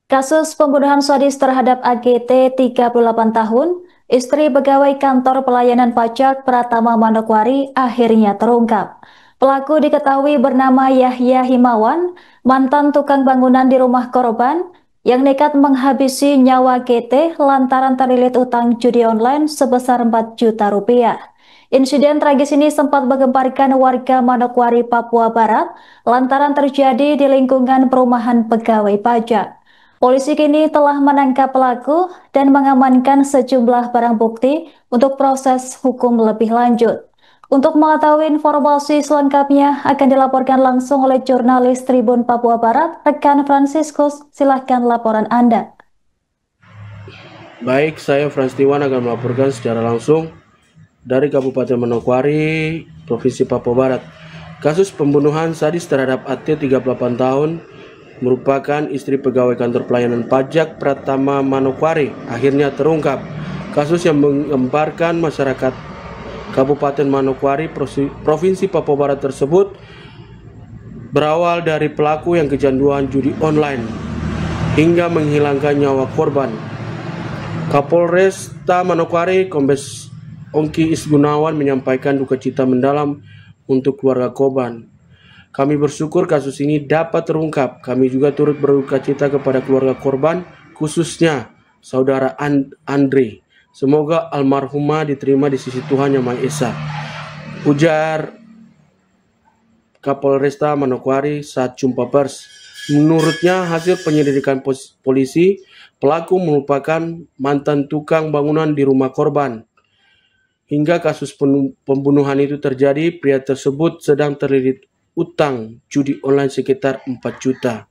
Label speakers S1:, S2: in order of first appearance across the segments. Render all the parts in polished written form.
S1: Kasus pembunuhan sadis terhadap AGT 38 tahun, istri pegawai kantor pelayanan pajak Pratama Manokwari akhirnya terungkap. Pelaku diketahui bernama Yahya Himawan, mantan tukang bangunan di rumah korban, yang nekat menghabisi nyawa GT lantaran terlilit utang judi online sebesar 4 juta rupiah. Insiden tragis ini sempat menggemparkan warga Manokwari, Papua Barat, lantaran terjadi di lingkungan perumahan pegawai pajak. Polisi kini telah menangkap pelaku dan mengamankan sejumlah barang bukti untuk proses hukum lebih lanjut. Untuk mengetahui informasi selengkapnya akan dilaporkan langsung oleh jurnalis Tribun Papua Barat, rekan Franciscus. Silahkan laporan Anda.
S2: Baik, saya Frans Tiwan akan melaporkan secara langsung dari Kabupaten Manokwari, Provinsi Papua Barat. Kasus pembunuhan sadis terhadap AT 38 tahun merupakan istri pegawai kantor pelayanan pajak Pratama Manokwari akhirnya terungkap. Kasus yang menggemparkan masyarakat Kabupaten Manokwari, Provinsi Papua Barat tersebut berawal dari pelaku yang kecanduan judi online hingga menghilangkan nyawa korban. Kapolresta Manokwari, Kombes Ongki Isgunawan menyampaikan duka cita mendalam untuk keluarga korban. Kami bersyukur kasus ini dapat terungkap. Kami juga turut berduka cita kepada keluarga korban, khususnya saudara Andre. Semoga almarhumah diterima di sisi Tuhan Yang Maha Esa, ujar Kapolresta Manokwari saat jumpa pers. Menurutnya, hasil penyelidikan polisi, pelaku merupakan mantan tukang bangunan di rumah korban. Hingga kasus pembunuhan itu terjadi, pria tersebut sedang terlilit utang judi online sekitar 4 juta.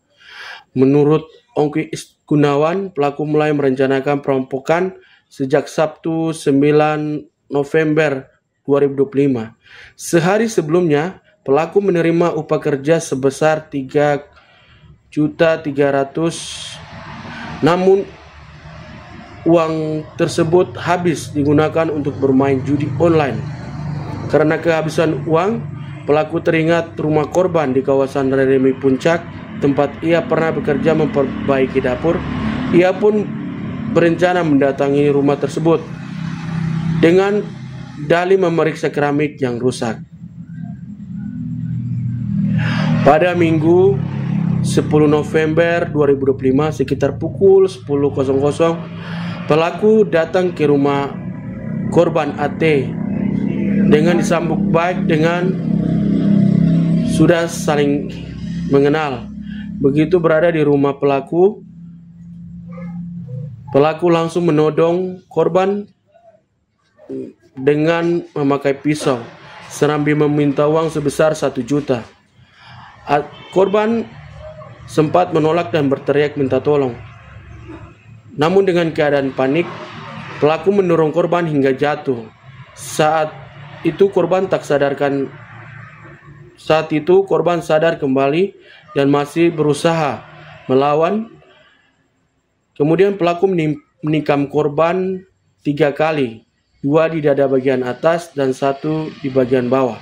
S2: Menurut Ongki Gunawan, pelaku mulai merencanakan perampokan sejak Sabtu 9 November 2025. Sehari sebelumnya, pelaku menerima upah kerja sebesar 3.300.000. Namun uang tersebut habis digunakan untuk bermain judi online. Karena kehabisan uang, pelaku teringat rumah korban di kawasan Reremi Puncak, tempat ia pernah bekerja memperbaiki dapur. Ia pun berencana mendatangi rumah tersebut dengan dalih memeriksa keramik yang rusak. Pada Minggu 10 November 2025 sekitar pukul 10.00, pelaku datang ke rumah korban AT dengan disambut baik dengan sudah saling mengenal. Begitu berada di rumah pelaku langsung menodong korban dengan memakai pisau sambil meminta uang sebesar 1 juta. Korban sempat menolak dan berteriak minta tolong. Namun dengan keadaan panik, pelaku mendorong korban hingga jatuh. Saat itu korban sadar kembali dan masih berusaha melawan. Kemudian pelaku menikam korban 3 kali, 2 di dada bagian atas dan 1 di bagian bawah.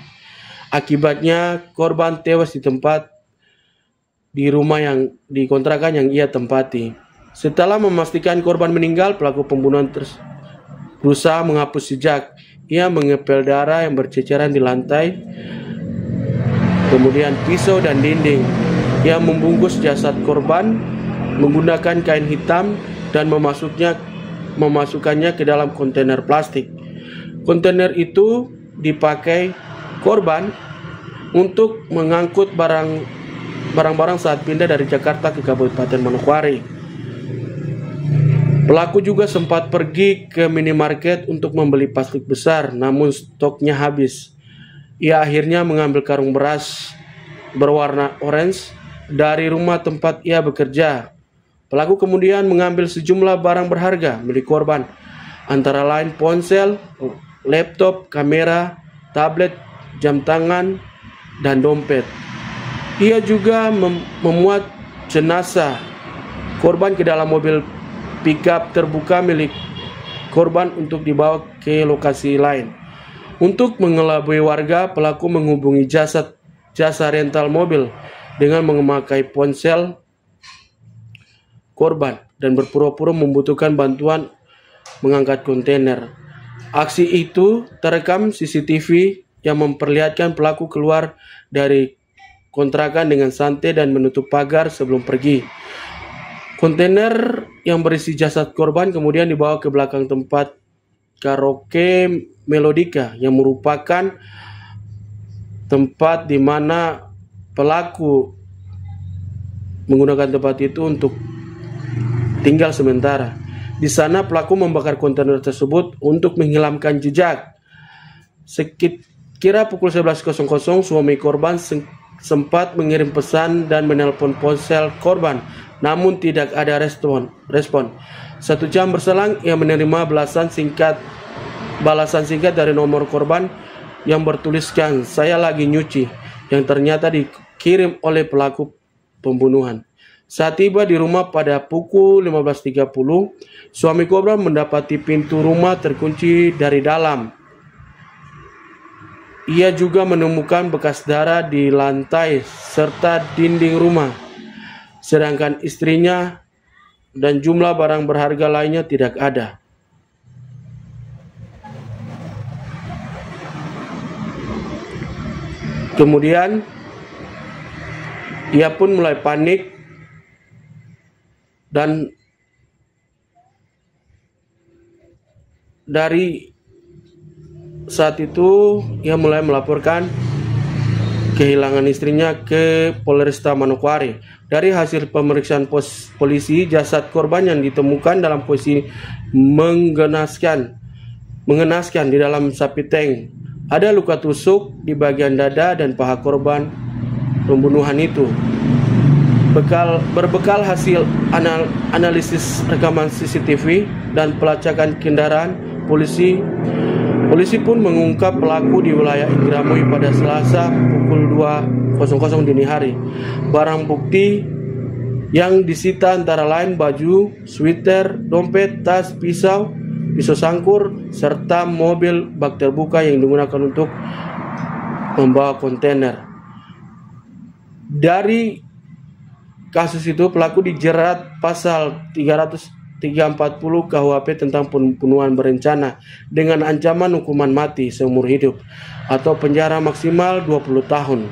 S2: Akibatnya korban tewas di tempat di rumah yang di kontrakan yang ia tempati. Setelah memastikan korban meninggal, pelaku pembunuhan berusaha menghapus jejak. Ia mengepel darah yang berceceran di lantai, kemudian pisau dan dinding. Ia membungkus jasad korban menggunakan kain hitam dan memasukkannya ke dalam kontainer plastik. Kontainer itu dipakai korban untuk mengangkut barang-barang saat pindah dari Jakarta ke Kabupaten Manokwari. Pelaku juga sempat pergi ke minimarket untuk membeli plastik besar, namun stoknya habis. Ia akhirnya mengambil karung beras berwarna orange dari rumah tempat ia bekerja. Pelaku kemudian mengambil sejumlah barang berharga milik korban, antara lain ponsel, laptop, kamera, tablet, jam tangan, dan dompet. Ia juga memuat jenazah korban ke dalam mobil pickup terbuka milik korban untuk dibawa ke lokasi lain. Untuk mengelabui warga, pelaku menghubungi jasa rental mobil dengan memakai ponsel korban dan berpura-pura membutuhkan bantuan mengangkat kontainer. Aksi itu terekam CCTV yang memperlihatkan pelaku keluar dari kontrakan dengan santai dan menutup pagar sebelum pergi. Kontainer yang berisi jasad korban kemudian dibawa ke belakang tempat karaoke Melodica yang merupakan tempat di mana pelaku menggunakan tempat itu untuk tinggal sementara. Di sana pelaku membakar kontainer tersebut untuk menghilangkan jejak. Sekira pukul 11.00 suami korban sempat mengirim pesan dan menelpon ponsel korban, namun tidak ada respon. 1 jam berselang ia menerima balasan singkat dari nomor korban yang bertuliskan "Saya lagi nyuci", yang ternyata dikirim oleh pelaku pembunuhan. Saat tiba di rumah pada pukul 15.30, suami korban mendapati pintu rumah terkunci dari dalam. Ia juga menemukan bekas darah di lantai serta dinding rumah, sedangkan istrinya dan jumlah barang berharga lainnya tidak ada. Kemudian ia pun mulai panik dan dari saat itu ia mulai melaporkan kehilangan istrinya ke Polresta Manokwari. Dari hasil pemeriksaan polisi, jasad korban yang ditemukan dalam posisi mengenaskan di dalam sapi tank. Ada luka tusuk di bagian dada dan paha korban pembunuhan itu. Berbekal hasil analisis rekaman CCTV dan pelacakan kendaraan, polisi pun mengungkap pelaku di wilayah Indramayu pada Selasa pukul 2.00 dini hari. Barang bukti yang disita antara lain baju, sweater, dompet, tas, pisau sangkur, serta mobil bak terbuka yang digunakan untuk membawa kontainer. Dari kasus itu pelaku dijerat pasal 340 KUHP tentang pembunuhan berencana dengan ancaman hukuman mati seumur hidup atau penjara maksimal 20 tahun.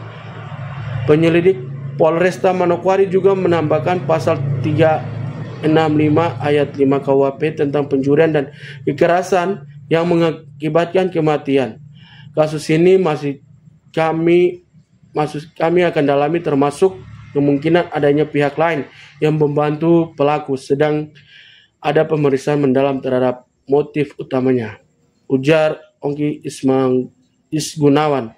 S2: Penyelidik Polresta Manokwari juga menambahkan pasal 365 ayat 5 KUHP tentang pencurian dan kekerasan yang mengakibatkan kematian. Kasus ini kami akan dalami, termasuk kemungkinan adanya pihak lain yang membantu pelaku, sedang ada pemeriksaan mendalam terhadap motif utamanya, ujar Ongki Isgunawan.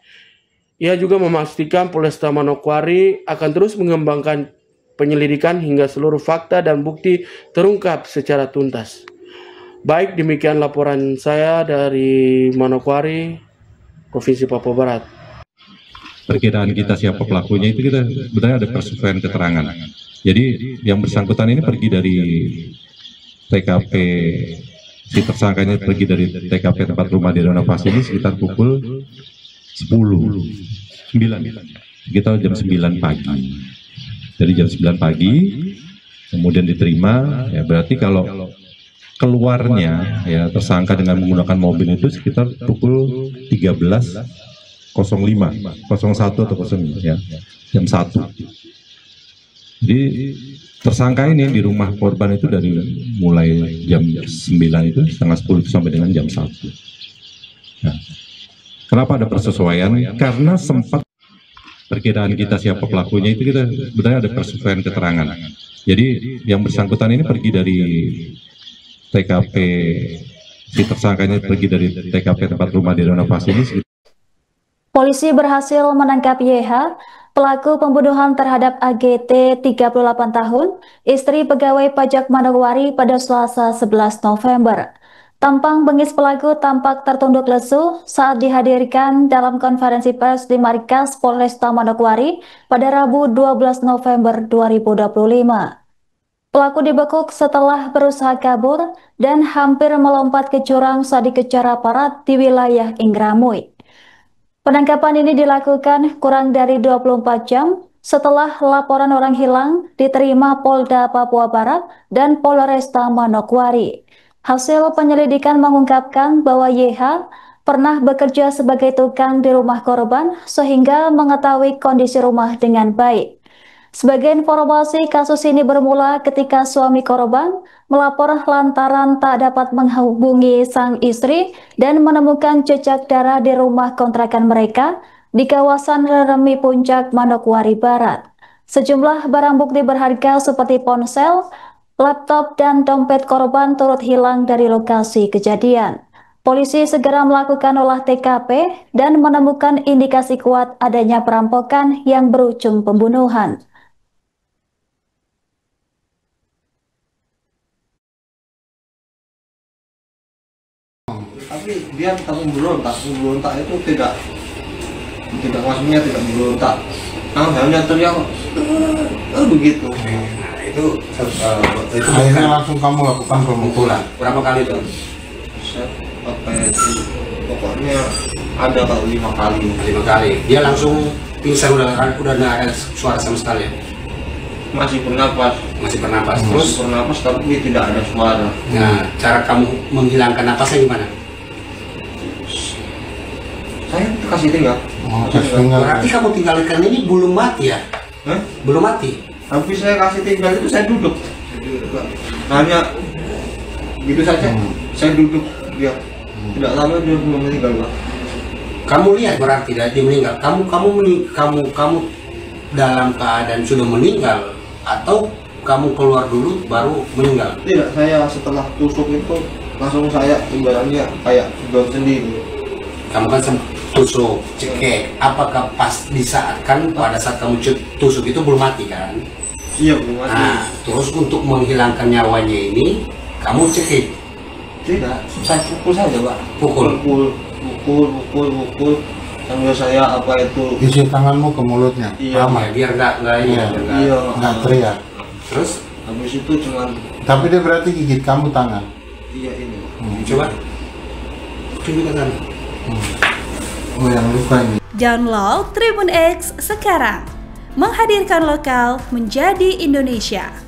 S2: Ia juga memastikan Polresta Manokwari akan terus mengembangkan penyelidikan hingga seluruh fakta dan bukti terungkap secara tuntas. Baik, demikian laporan saya dari Manokwari, Provinsi Papua Barat.
S3: Perkiraan kita siapa pelakunya itu kita sebenarnya ada persesuaian keterangan. Jadi yang bersangkutan ini pergi dari TKP, si tersangkanya pergi dari TKP tempat rumah di renovasi ini sekitar pukul 9 sekitar jam 9 pagi. Jadi jam 9 pagi kemudian diterima, ya berarti kalau keluarnya ya tersangka dengan menggunakan mobil itu sekitar pukul 13.05, 01 atau 05 ya, jam 1. Jadi tersangka ini di rumah korban itu dari mulai jam 9 itu setengah 10 sampai dengan jam 1. Nah, kenapa ada persesuaian? Karena sempat perkiraan kita siapa pelakunya itu kita sebenarnya ada persesuaian keterangan. Jadi yang bersangkutan ini pergi dari TKP, si tersangkanya pergi dari TKP tempat rumah di renovasi ini.
S1: Polisi berhasil menangkap YH, pelaku pembunuhan terhadap AGT 38 tahun, istri pegawai pajak Manokwari pada Selasa 11 November. Tampang bengis pelaku tampak tertunduk lesu saat dihadirkan dalam konferensi pers di markas Polresta Manokwari pada Rabu 12 November 2025. Pelaku dibekuk setelah berusaha kabur dan hampir melompat ke jurang saat dikejar aparat di wilayah Indramayu. Penangkapan ini dilakukan kurang dari 24 jam setelah laporan orang hilang diterima Polda Papua Barat dan Polresta Manokwari. Hasil penyelidikan mengungkapkan bahwa YH pernah bekerja sebagai tukang di rumah korban sehingga mengetahui kondisi rumah dengan baik. Sebagai informasi, kasus ini bermula ketika suami korban melapor lantaran tak dapat menghubungi sang istri dan menemukan jejak darah di rumah kontrakan mereka di kawasan Reremi Puncak, Manokwari Barat. Sejumlah barang bukti berharga seperti ponsel, laptop, dan dompet korban turut hilang dari lokasi kejadian. Polisi segera melakukan olah TKP dan menemukan indikasi kuat adanya perampokan yang berujung pembunuhan.
S4: Tapi dia tetap memberontak itu tidak maksudnya tidak memberontak, hanya teriak begitu.
S5: Nah, itu
S6: akhirnya langsung kamu lakukan pemukulan.
S5: berapa kali itu?
S4: Pokoknya ada kalau 5 kali.
S5: 5 kali. Dia langsung pingsan, udah nggak ada suara sama sekali.
S4: Masih bernapas.
S5: Terus
S4: bernapas tapi tidak ada suara.
S5: nah, cara kamu menghilangkan napasnya gimana?
S4: Saya kasih tinggal.
S5: Berarti kamu tinggalkan ini belum mati ya?
S4: Hah?
S5: Belum mati.
S4: Tapi saya kasih tinggal itu saya duduk. Hanya gitu saja. Saya duduk dia. Tidak lama dia meninggal, Pak.
S5: Kamu lihat berarti dia meninggal. Kamu dalam keadaan sudah meninggal atau kamu keluar dulu baru meninggal?
S4: Tidak, saya setelah tusuk itu langsung saya ibaratnya kayak down sendiri.
S5: Kamu kan tusuk, cekek. Apakah pas di saat pada saat kamu tusuk itu belum mati kan?
S4: Iya, belum mati.
S5: Nah, terus untuk menghilangkan nyawanya ini kamu cekik?
S4: Tidak, saya pukul saja, Pak.
S5: Pukul
S4: sambil saya apa itu
S6: Isi tanganmu ke mulutnya.
S4: Iya.
S6: Ramai.
S5: Biar nggak
S6: Nggak teriak.
S5: Terus
S4: habis itu cuman
S6: Tapi dia berarti gigit kamu tangan.
S4: iya ini.
S5: coba tunjukkan sana.
S6: Oh, yang luka ini.
S7: Download Tribun X sekarang, menghadirkan lokal menjadi Indonesia.